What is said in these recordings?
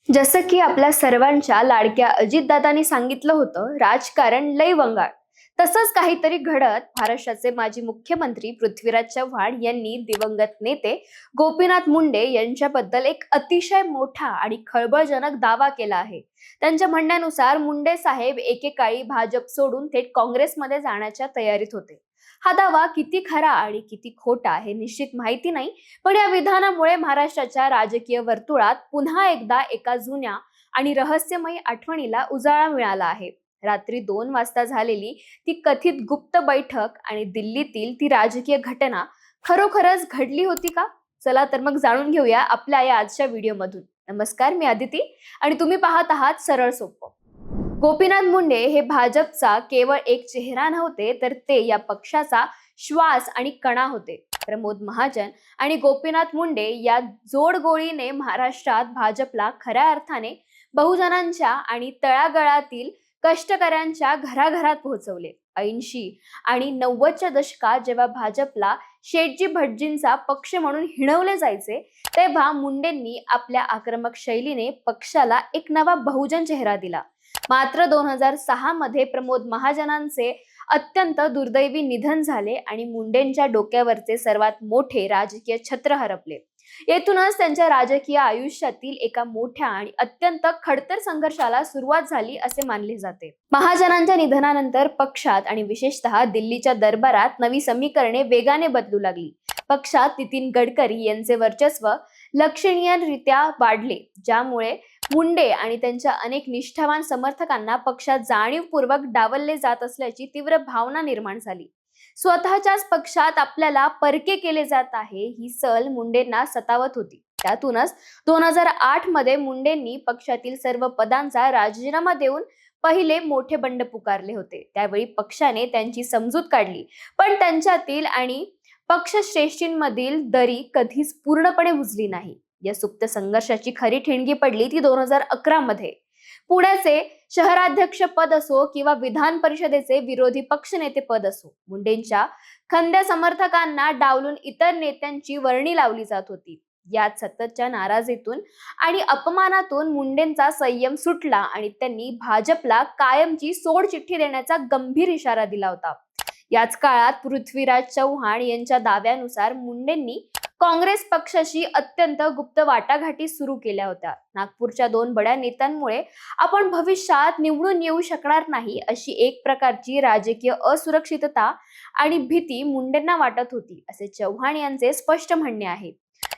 जसं की आपल्या सर्वांच्या लाडक्या अजितदादांनी सांगितलं होतं, राजकारण लय वंगाळ. तसंच काहीतरी घडत महाराष्ट्राचे माजी मुख्यमंत्री पृथ्वीराज चव्हाण यांनी दिवंगत नेते गोपीनाथ मुंडे यांच्याबद्दल एक अतिशय मोठा आणि खळबळजनक दावा केला आहे. त्यांच्या म्हणण्यानुसार मुंडे साहेब एकेकाळी भाजप सोडून थेट काँग्रेसमध्ये जाण्याच्या तयारीत होते. हा दावा किती खरा आणि किती खोटा हे निश्चित माहिती नाही, पण या विधानामुळे महाराष्ट्राच्या राजकीय वर्तुळात पुन्हा एकदा एका जुन्या आणि रहस्यमयी आठवणीला उजाळा मिळाला आहे. रात्री 2 वाजता झालेली ती कथित गुप्त बैठक आणि दिल्लीतील ती राजकीय घटना खरोखरच घडली होती का? चला तर मग जाणून घेऊया आपल्या या आजच्या व्हिडिओमधून. नमस्कार, मी आदिती आणि तुम्ही पाहत आहात सरळ सोपं. गोपीनाथ मुंडे हे भाजपचा केवळ एक चेहरा नव्हते, तर ते या पक्षाचा श्वास आणि कणा होते. प्रमोद महाजन आणि गोपीनाथ मुंडे या जोडगोळीने महाराष्ट्रात भाजपला खऱ्या अर्थाने बहुजनांच्या आणि तळागाळातील कष्टकऱ्यांच्या घराघरात पोहोचवले. 80 आणि 90च्या दशकात जेव्हा भाजपला शेठजी भटजींचा पक्ष म्हणून हिणवले जायचे, तेव्हा मुंडेंनी आपल्या आक्रमक शैलीने पक्षाला एक नवा बहुजन चेहरा दिला. मात्र 2006 मध्ये प्रमोद महाजनांचे अत्यंत दुर्दैवी निधन झाले आणि मुंडेंच्या डोक्यावरचे सर्वात मोठे राजकीय छत्र हरपले. येथूनच त्यांच्या राजकीय आयुष्यातील एका मोठ्या आणि अत्यंत खडतर संघर्षाला सुरुवात झाली असे मानले जाते. महाजनांच्या निधनानंतर पक्षात आणि विशेषतः दिल्लीच्या दरबारात नवी समीकरणे वेगाने बदलू लागली. पक्षात नितीन गडकरी यांचे वर्चस्व लक्षणीयरित्या वाढले, ज्यामुळे मुंडे आणि त्यांच्या अनेक निष्ठावान समर्थकांना पक्षात जाणीवपूर्वक डावलले जात असल्याची तीव्र भावना निर्माण झाली. स्वतःच्याच पक्षात आपल्याला परके केले जात आहे, ही सल मुंडेंना सतावत होती. त्यातूनच 2008 मध्ये मुंडेंनी पक्षातील सर्व पदांचा राजीनामा देऊन पहिले मोठे बंड पुकारले होते. त्यावेळी पक्षाने त्यांची समजूत काढली, पण त्यांच्यातील आणि पक्षश्रेष्ठींमधील दरी कधीच पूर्णपणे बुजली नाही. या सुप्त संघर्षाची खरी ठिणगी पडली ती 2011 मध्ये. पुण्याचे शहराध्यक्ष पद असो किंवा विधान परिषदेचे विरोधी पक्षनेते पद असो, मुंडेंच्या खंद्या समर्थकांना डावलून इतर नेत्यांची वर्णी लावली जात होती. यात सततच्या नाराजीतून आणि अपमानातून मुंडेंचा संयम सुटला आणि त्यांनी भाजपला कायमची सोडचिठ्ठी देण्याचा गंभीर इशारा दिला होता. याच काळात पृथ्वीराज चव्हाण यांच्या दाव्यानुसार मुंडेंनी काँग्रेस पक्षाशी अत्यंत गुप्त वाटाघाटी सुरू केल्या होत्या. नागपूरच्या 2 बड्या नेत्यांमुळे आपण भविष्यात निवडून येऊ शकणार नाही, अशी एक प्रकारची राजकीय असुरक्षितता आणि भीती मुंडेंना वाटत होती, असे चव्हाण यांचे स्पष्ट म्हणणे आहे.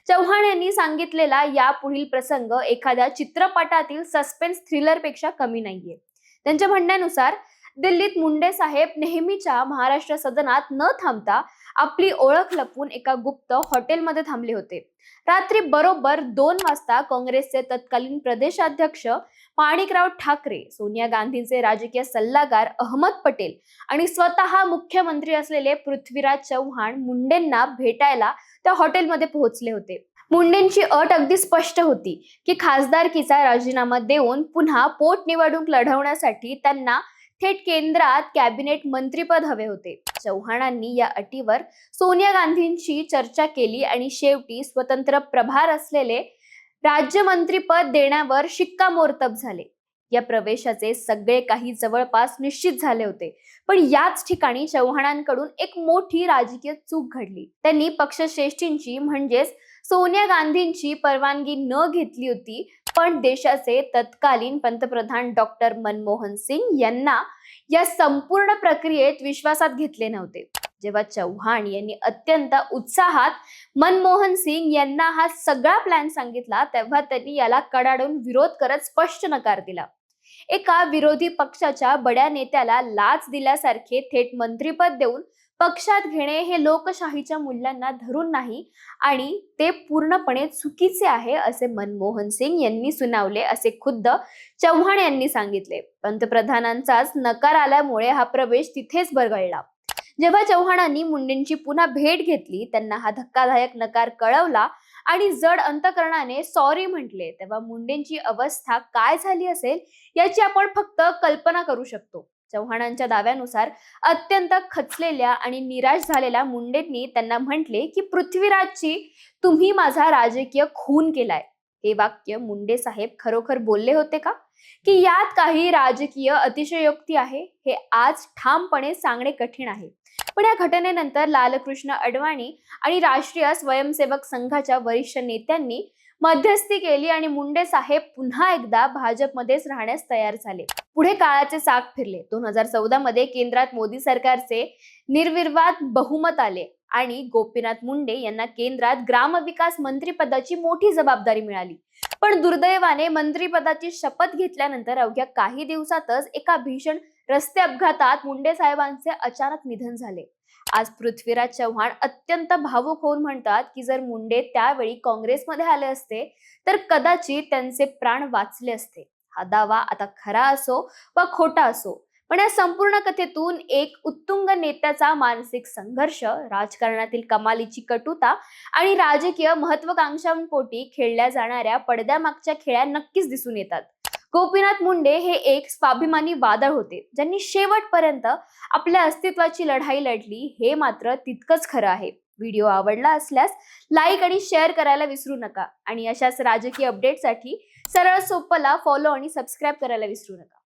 चव्हाण यांनी सांगितलेला यापुढील प्रसंग एखाद्या चित्रपटातील सस्पेन्स थ्रिलरपेक्षा कमी नाहीये. त्यांच्या म्हणण्यानुसार दिल्लीत मुंडे साहेब नेहमीच्या महाराष्ट्र सदनात न थांबता आपली ओळख लपवून एका गुप्त हॉटेलमध्ये थांबले होते. रात्री बरोबर 2 वाजता काँग्रेसचे तत्कालीन प्रदेशाध्यक्ष माणिकराव ठाकरे, सोनिया गांधींचे राजकीय सल्लागार अहमद पटेल आणि स्वतः मुख्यमंत्री असलेले पृथ्वीराज चव्हाण मुंडेंना भेटायला त्या हॉटेलमध्ये पोहोचले होते. मुंडेंची अट अगदी स्पष्ट होती की खासदारकीचा राजीनामा देऊन पुन्हा पोटनिवडणूक लढवण्यासाठी त्यांना थेट केंद्रात कॅबिनेट मंत्रीपद हवे होते. चव्हाणांनी या अटीवर सोनिया गांधींशी चर्चा केली आणि शेवटी स्वतंत्र प्रभार असलेले राज्यमंत्रीपद देण्यावर शिक्कामोर्तब झाले. या प्रवेशाचे सगळे काही जवळपास निश्चित झाले होते, पण याच ठिकाणी चव्हाणांकडून एक मोठी राजकीय चूक घडली. त्यांनी पक्षश्रेष्ठींची म्हणजेच सोनिया गांधींची परवानगी न घेतली होती, पण देशाचे तत्कालीन पंतप्रधान डॉक्टर मनमोहन सिंग यांना या संपूर्ण प्रक्रियेत विश्वासात घेतले नव्हते. जेव्हा चव्हाण यांनी अत्यंत उत्साहात मनमोहन सिंग यांना हा सगळा प्लॅन सांगितला, तेव्हा त्यांनी याला कडाडून विरोध करत स्पष्ट नकार दिला. एका विरोधी पक्षाच्या बड्या नेत्याला लाच दिल्यासारखे थेट मंत्रीपद देऊन पक्षात घेणे हे लोकशाहीच्या मूल्यांना धरून नाही आणि ते पूर्णपणे चुकीचे आहे, असे मनमोहन सिंग यांनी सुनावले, असे खुद्द चव्हाण यांनी सांगितले. पंतप्रधानांचाच नकार आल्यामुळे हा प्रवेश तिथेच बरगळला. जेव्हा चव्हाणांनी मुंडेंची पुन्हा भेट घेतली, त्यांना हा धक्कादायक नकार कळवला आणि जड अंतकरणाने सॉरी म्हटले, तेव्हा मुंडेंची अवस्था काय झाली असेल याची आपण फक्त कल्पना करू शकतो. चव्हाणांच्या दाव्यानुसार अत्यंत खचलेल्या आणि निराश झालेल्या मुंडेंनी त्यांना म्हटले की पृथ्वीराजची तुम्ही माझा राजकीय खून केलाय. हे वाक्य मुंडे साहेब खरोखर बोलले होते का, की यात काही राजकीय अतिशयोक्ती आहे, हे आज ठामपणे सांगणे कठीण आहे. पण या घटनेनंतर लालकृष्ण अडवाणी आणि राष्ट्रीय स्वयंसेवक संघाच्या वरिष्ठ नेत्यांनी मध्यस्थी केली आणि मुंडे साहेब पुन्हा एकदा भाजपमध्येच राहण्यास तयार झाले. पुढे काळाचे चाक फिरले. 2014 मध्ये केंद्रात मोदी सरकारचे निर्विवाद बहुमत आले आणि गोपीनाथ मुंडे यांना केंद्रात ग्रामविकास मंत्रिपदाची मोठी जबाबदारी मिळाली. पण दुर्दैवाने मंत्रिपदाची शपथ घेतल्यानंतर अवघ्या काही दिवसातच एका भीषण रस्ते अपघातात मुंडे साहेबांचे अचानक निधन झाले. आज पृथ्वीराज चव्हाण अत्यंत भावुक होऊन म्हणतात की जर मुंडे त्यावेळी काँग्रेसमध्ये आले असते तर कदाचित त्यांचे प्राण वाचले असते. हा दावा आता खरा असो वा खोटा असो, पण या संपूर्ण कथेतून एक उत्तुंग नेत्याचा मानसिक संघर्ष, राजकारणातील कमालीची कटुता आणि राजकीय महत्वाकांक्षांपोटी खेळल्या जाणाऱ्या पडद्यामागच्या खेळ्या नक्कीच दिसून येतात. गोपीनाथ मुंडे हे एक स्वाभिमानी वादळ होते, ज्यांनी शेवटपर्यंत आपल्या अस्तित्वाची लढाई लढली, हे मात्र तितकंच खरं आहे. व्हिडिओ आवडला असल्यास लाईक आणि शेअर करायला विसरू नका आणि अशाच राजकीय अपडेटसाठी सरळ सोप्पला फॉलो आणि सबस्क्राईब करायला विसरू नका.